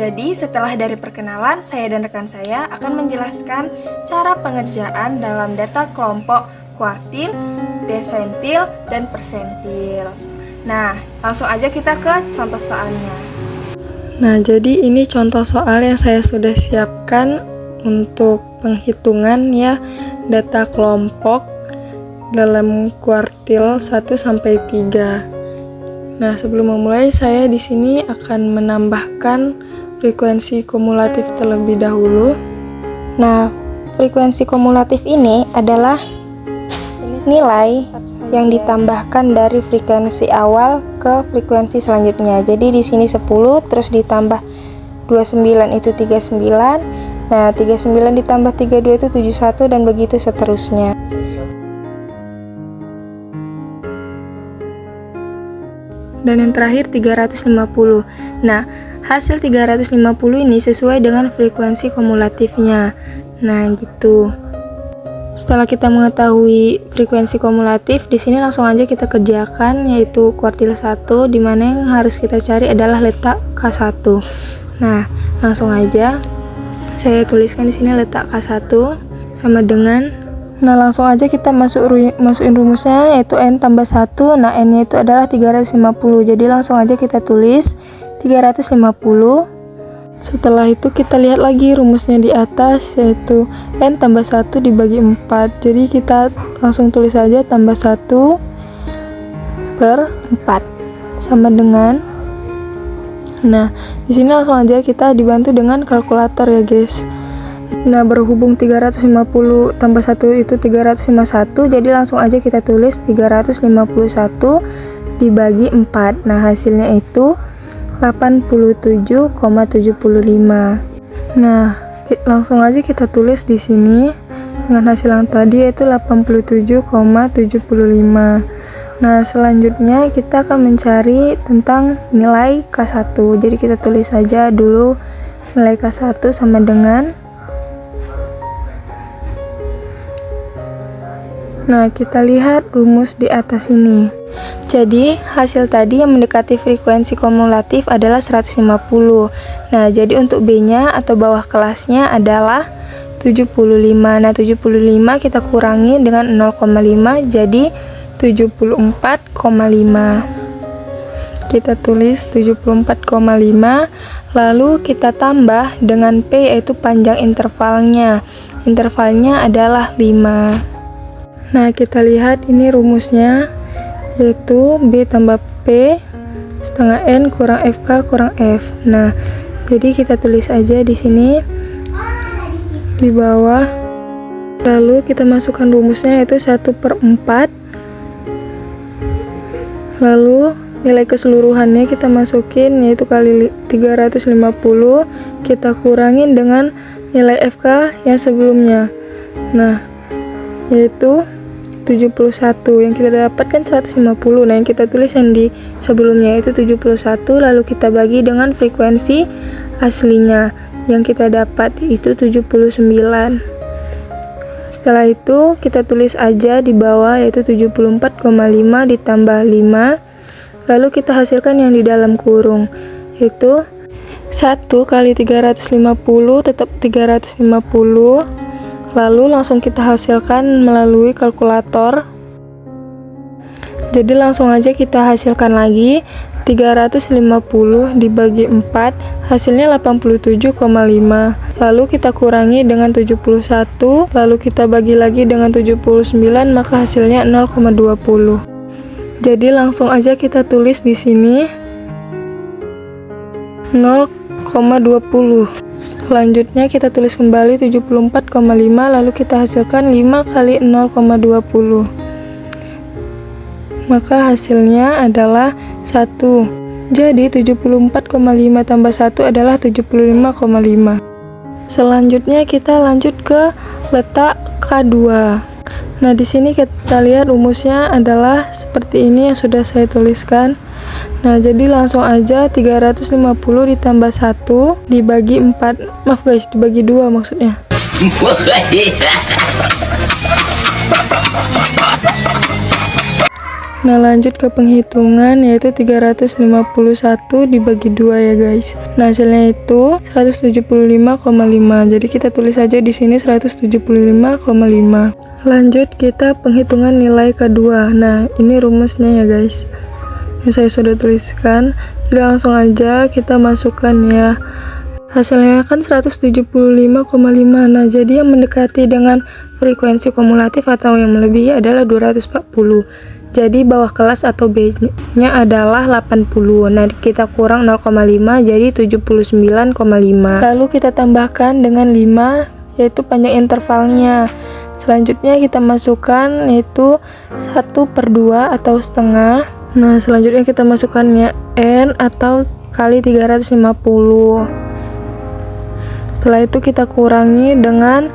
jadi setelah dari perkenalan, saya dan rekan saya akan menjelaskan cara pengerjaan dalam data kelompok kuartil, desentil, dan persentil. Nah, langsung aja kita ke contoh soalnya. Nah, jadi ini contoh soal yang saya sudah siapkan untuk penghitungan ya data kelompok dalam kuartil 1 sampai 3. Nah, sebelum memulai saya di sini akan menambahkan frekuensi kumulatif terlebih dahulu. Nah, frekuensi kumulatif ini adalah nilai yang ditambahkan dari frekuensi awal ke frekuensi selanjutnya. Jadi di sini 10 terus ditambah 29 itu 39. Nah, 39 ditambah 32 itu 71 dan begitu seterusnya. Dan yang terakhir 350. Nah, hasil 350 ini sesuai dengan frekuensi kumulatifnya. Nah, gitu. Setelah kita mengetahui frekuensi kumulatif, di sini langsung aja kita kerjakan, yaitu kuartil 1, di mana yang harus kita cari adalah letak K1. Nah, langsung aja saya tuliskan di sini letak K1 sama dengan, nah langsung aja kita masukin rumusnya, yaitu N tambah 1. Nah, N-nya itu adalah 350. Jadi langsung aja kita tulis 350. Setelah itu kita lihat lagi rumusnya di atas, yaitu N tambah 1 dibagi 4. Jadi kita langsung tulis saja tambah 1 per 4 sama dengan, nah di sini langsung aja kita dibantu dengan kalkulator ya guys. Nah, berhubung 350 tambah 1 itu 351, jadi langsung aja kita tulis 351 dibagi 4. Nah, hasilnya itu 87,75. Nah, langsung aja kita tulis di sini dengan hasil yang tadi, yaitu 87,75. Nah, selanjutnya kita akan mencari tentang nilai K1. Jadi kita tulis saja dulu nilai K1 sama dengan, nah kita lihat rumus di atas ini. Jadi hasil tadi yang mendekati frekuensi kumulatif adalah 150. Nah, jadi untuk B-nya atau bawah kelasnya adalah 75. Nah, 75 kita kurangi dengan 0,5 jadi 74,5. Kita tulis 74,5, lalu kita tambah dengan P, yaitu panjang intervalnya. Intervalnya adalah 5. Nah, kita lihat ini rumusnya, yaitu B tambah P setengah N kurang FK kurang F. Nah, jadi kita tulis aja di sini di bawah, lalu kita masukkan rumusnya, yaitu 1/4, lalu nilai keseluruhannya kita masukin, yaitu kali 350, kita kurangin dengan nilai FK yang sebelumnya, nah yaitu 71. Yang kita dapatkan 150. Nah, yang kita tulis yang di sebelumnya itu 71, lalu kita bagi dengan frekuensi aslinya yang kita dapat itu 79. Setelah itu kita tulis aja di bawah, yaitu 74,5 ditambah 5, lalu kita hasilkan yang di dalam kurung, yaitu 1 kali 350 tetap 350. Lalu langsung kita hasilkan melalui kalkulator. Jadi langsung aja kita hasilkan lagi 350 dibagi 4, hasilnya 87,5. Lalu kita kurangi dengan 71, lalu kita bagi lagi dengan 79, maka hasilnya 0,20. Jadi langsung aja kita tulis di sini 0,20. Selanjutnya kita tulis kembali 74,5, lalu kita hasilkan 5 kali 0,20. Maka hasilnya adalah 1. Jadi 74,5 tambah 1 adalah 75,5. Selanjutnya kita lanjut ke letak K2. Nah, di sini kita lihat rumusnya adalah seperti ini yang sudah saya tuliskan. Nah, jadi langsung aja 350 ditambah 1 dibagi 4. Maaf guys, dibagi 2 maksudnya. Nah, lanjut ke penghitungan, yaitu 351 dibagi 2 ya guys. Nah, hasilnya itu 175,5. Jadi kita tulis saja di sini 175,5. Lanjut kita penghitungan nilai kedua. Nah, ini rumusnya ya guys, yang saya sudah tuliskan. Jadi langsung aja kita masukkan ya. Hasilnya kan 175,5. Nah, jadi yang mendekati dengan frekuensi kumulatif atau yang melebihi adalah 240. Jadi bawah kelas atau B-nya adalah 80. Nah, kita kurang 0,5 jadi 79,5. Lalu kita tambahkan dengan 5, yaitu panjang intervalnya. Selanjutnya kita masukkan yaitu 1/2 atau setengah. Nah, selanjutnya kita masukkannya N atau kali 350. Setelah itu kita kurangi dengan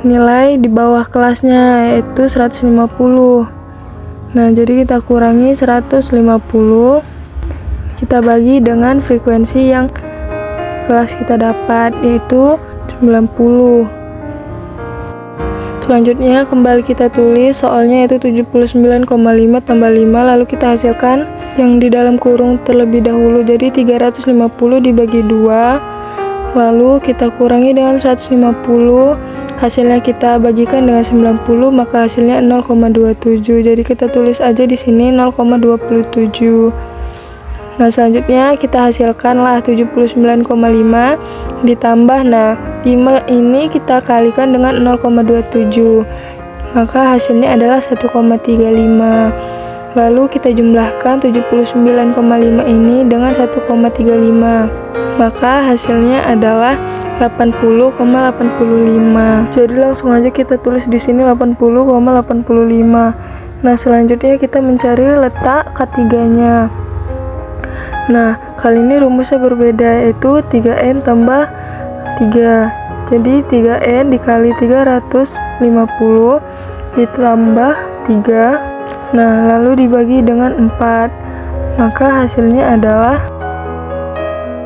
nilai di bawah kelasnya, yaitu 150. Nah, jadi kita kurangi 150, kita bagi dengan frekuensi yang kelas kita dapat, yaitu 90. Selanjutnya kembali kita tulis soalnya, yaitu 79,5 tambah 5, lalu kita hasilkan yang di dalam kurung terlebih dahulu. Jadi 350 dibagi 2, lalu kita kurangi dengan 150, hasilnya kita bagikan dengan 90, maka hasilnya 0,27. Jadi kita tulis aja di sini 0,27. Nah, selanjutnya kita hasilkanlah 79,5 ditambah, nah 5 ini kita kalikan dengan 0,27, maka hasilnya adalah 1,35. Lalu kita jumlahkan 79,5 ini dengan 1,35, maka hasilnya adalah 80,85. Jadi langsung aja kita tulis di sini 80,85. Nah, selanjutnya kita mencari letak K3-nya. Nah, kali ini rumusnya berbeda, yaitu 3N tambah 3. Jadi 3N dikali 350 ditambah 3. Nah, lalu dibagi dengan 4. Maka hasilnya adalah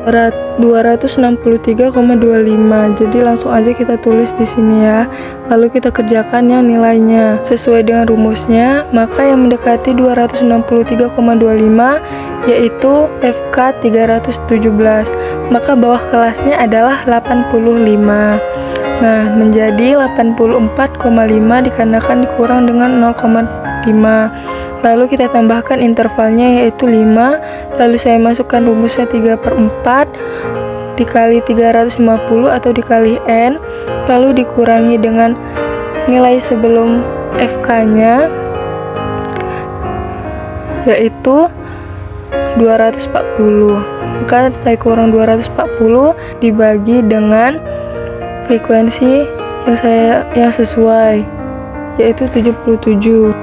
263,25. Jadi langsung aja kita tulis di sini ya. Lalu kita kerjakan yang nilainya sesuai dengan rumusnya, maka yang mendekati 263,25 yaitu FK 317. Maka bawah kelasnya adalah 85. Nah, menjadi 84,5 dikarenakan dikurang dengan 0,5. Lalu kita tambahkan intervalnya yaitu 5. Lalu saya masukkan rumusnya 3/4 dikali 350 atau dikali N, lalu dikurangi dengan nilai sebelum FK-nya yaitu 240. Maka saya kurang 240 dibagi dengan frekuensi yang sesuai, yaitu 77.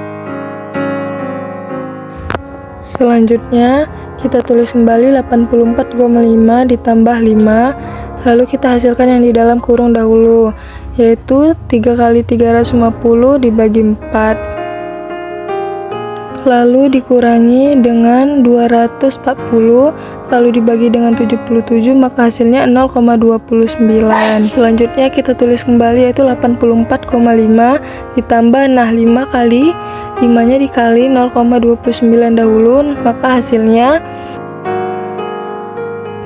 Selanjutnya kita tulis kembali 84,5 ditambah 5, lalu kita hasilkan yang di dalam kurung dahulu, yaitu 3 kali 350 dibagi 4, lalu dikurangi dengan 240, lalu dibagi dengan 77, maka hasilnya 0,29. Selanjutnya kita tulis kembali yaitu 84,5 ditambah, nah 5 kali 5-nya dikali 0,29 dahulu, maka hasilnya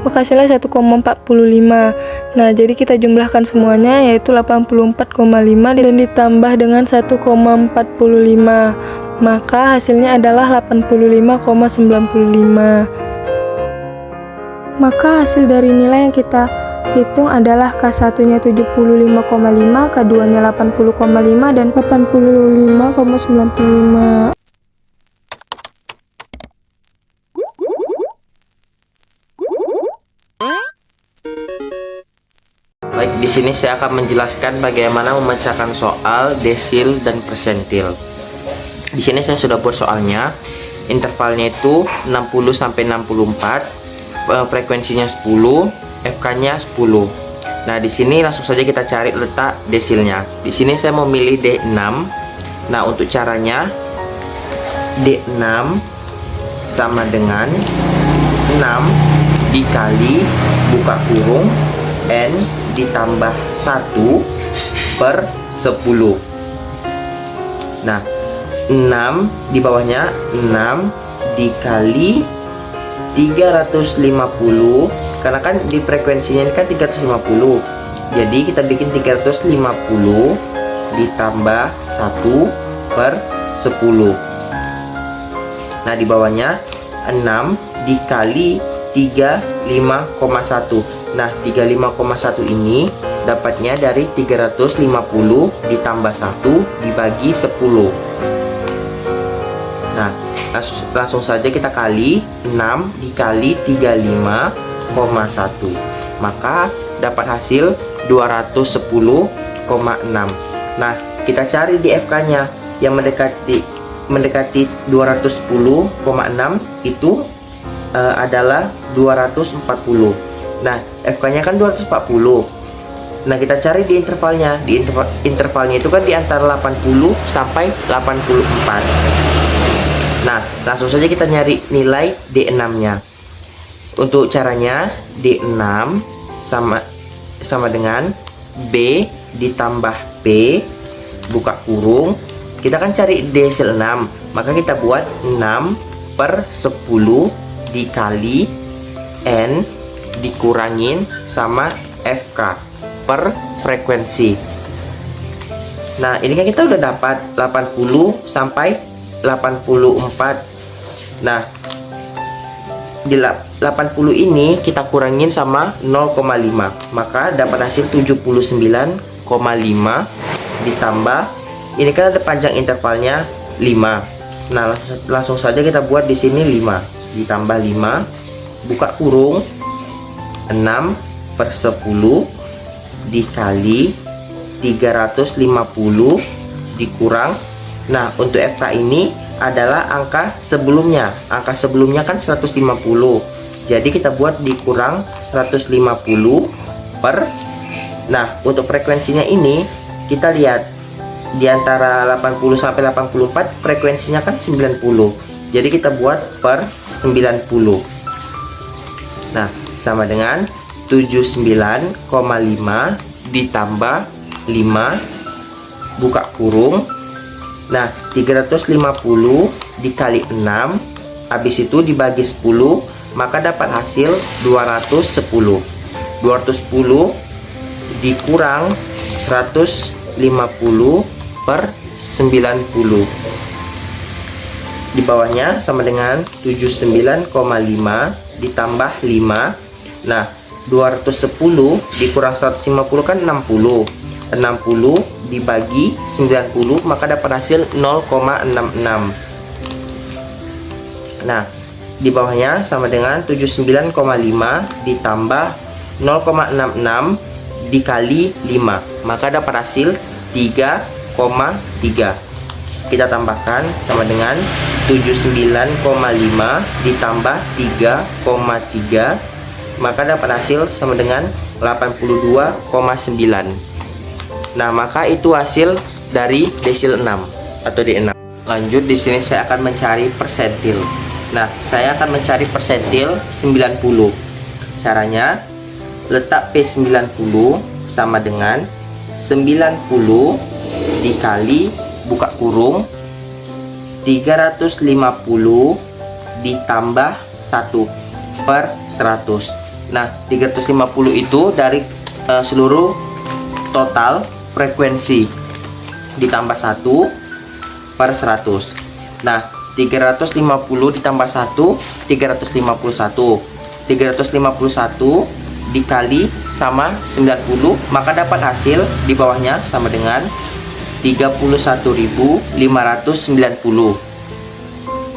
1,45. Nah, jadi kita jumlahkan semuanya yaitu 84,5 dan ditambah dengan 1,45, maka hasilnya adalah 85,95. Maka hasil dari nilai yang kita hitung adalah K1-nya 75,5, K2-nya 80,5 dan 85,95. Baik, di sini saya akan menjelaskan bagaimana memecahkan soal desil dan persentil. Di sini saya sudah buat soalnya. Intervalnya itu 60 sampai 64, frekuensinya 10, FK-nya 10. Nah, di sini langsung saja kita cari letak desilnya. Di sini saya memilih D6. Nah, untuk caranya D6 sama dengan 6 dikali buka kurung N ditambah 1/10. Nah, 6 di bawahnya 6 dikali 350, karena kan di frekuensinya ini kan 350, jadi kita bikin 350 ditambah 1 per 10. Nah di bawahnya 6 dikali 35,1. Nah 35,1 ini dapatnya dari 350 ditambah 1 dibagi 10. Nah langsung saja kita kali 6 dikali 35,1, maka dapat hasil 210,6. Nah kita cari di FK nya yang mendekati 210,6 itu adalah 240. Nah FK nya kan 240. Nah kita cari di intervalnya. Di intervalnya itu kan di antara 80 sampai 84. Nah langsung saja kita nyari nilai D6 nya. Untuk caranya D6 sama dengan B ditambah P buka kurung, kita kan cari desil 6, maka kita buat 6 per 10 dikali N dikurangin sama FK per frekuensi. Nah ini kan kita udah dapat 80 sampai 84. Nah di 80 ini kita kurangin sama 0,5, maka dapat hasil 79,5 ditambah ini kan ada panjang intervalnya 5. Nah langsung saja kita buat di sini 5 ditambah 5 buka kurung 6 per 10 dikali 350 dikurang. Nah untuk FK ini adalah angka sebelumnya. Angka sebelumnya kan 150, jadi kita buat dikurang 150 per. Nah untuk frekuensinya ini kita lihat di antara 80 sampai 84 frekuensinya kan 90, jadi kita buat per 90. Nah sama dengan 79,5 ditambah 5 buka kurung. Nah 350 dikali 6 habis itu dibagi 10, maka dapat hasil 210. 210 dikurang 150 per 90. Di bawahnya sama dengan 79,5 ditambah 5. Nah 210 dikurang 150 kan 60. 60 dibagi 90, maka dapat hasil 0,66. Nah di bawahnya sama dengan 79,5 ditambah 0,66 dikali 5, maka dapat hasil 3,3. Kita tambahkan sama dengan 79,5 ditambah 3,3, maka dapat hasil sama dengan 82,9. Nah maka itu hasil dari desil 6 atau D6. Lanjut di sini saya akan mencari persentil. Nah saya akan mencari persentil 90. Caranya letak P90 sama dengan 90 dikali buka kurung 350 ditambah 1 per 100. Nah 350 itu dari seluruh total frekuensi ditambah 1 per 100. Nah 350 ditambah 1 351. 351 dikali sama 90, maka dapat hasil di bawahnya sama dengan 31.590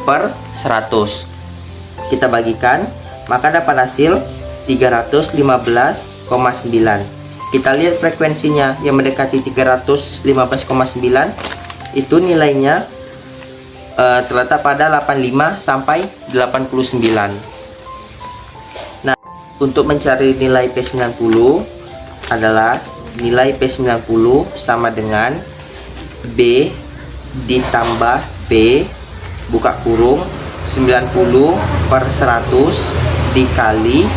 per 100. Kita bagikan, maka dapat hasil 315,9. Kita lihat frekuensinya yang mendekati 315,9 itu nilainya terletak pada 85 sampai 89. Nah untuk mencari nilai P90 adalah nilai P90 sama dengan B ditambah P buka kurung 90 per 100 dikali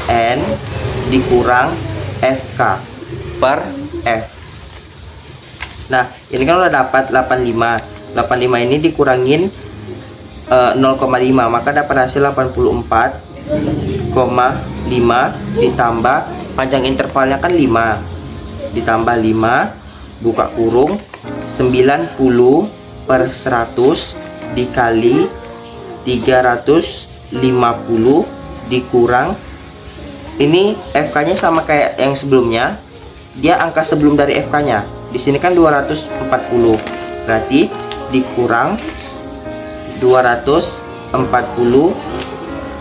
N dikurang FK per F. Nah ini kan udah dapat 85. 85 ini dikurangin 0,5, maka dapat hasil 84,5 ditambah panjang intervalnya kan 5 ditambah 5 buka kurung 90 per 100 dikali 350 dikurang, ini FK nya sama kayak yang sebelumnya, dia angka sebelum dari FK nya di sini kan 240, berarti dikurang 240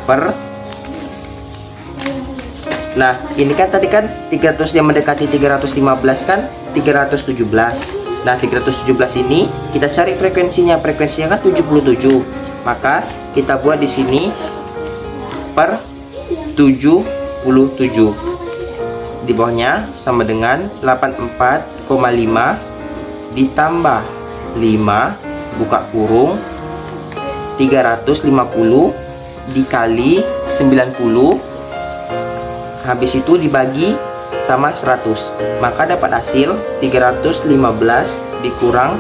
per, nah ini kan tadi kan 300 yang mendekati 315 kan 317. Nah 317 ini kita cari frekuensinya kan 77, maka kita buat di sini per 77, di bawahnya sama dengan 84,5 ditambah 5 buka kurung 350 dikali 90, habis itu dibagi sama 100, maka dapat hasil 315 dikurang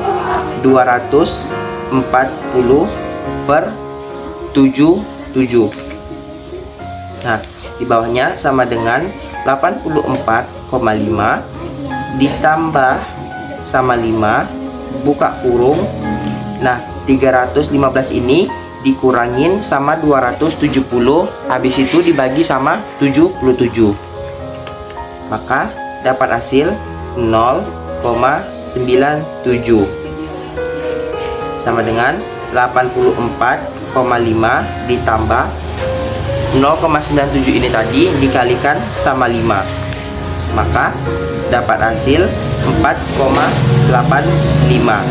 240 per 77. Nah di bawahnya sama dengan 84,5 ditambah sama 5 buka kurung, nah 315 ini dikurangin sama 270, habis itu dibagi sama 77, maka dapat hasil 0,97 sama dengan 84,5 ditambah 0,97 ini tadi dikalikan sama 5, maka dapat hasil 4,85.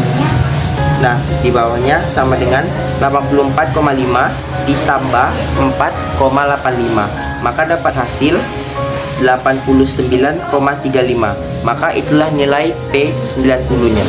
Nah di bawahnya sama dengan 84,5 ditambah 4,85, maka dapat hasil 89,35, maka itulah nilai P90 nya.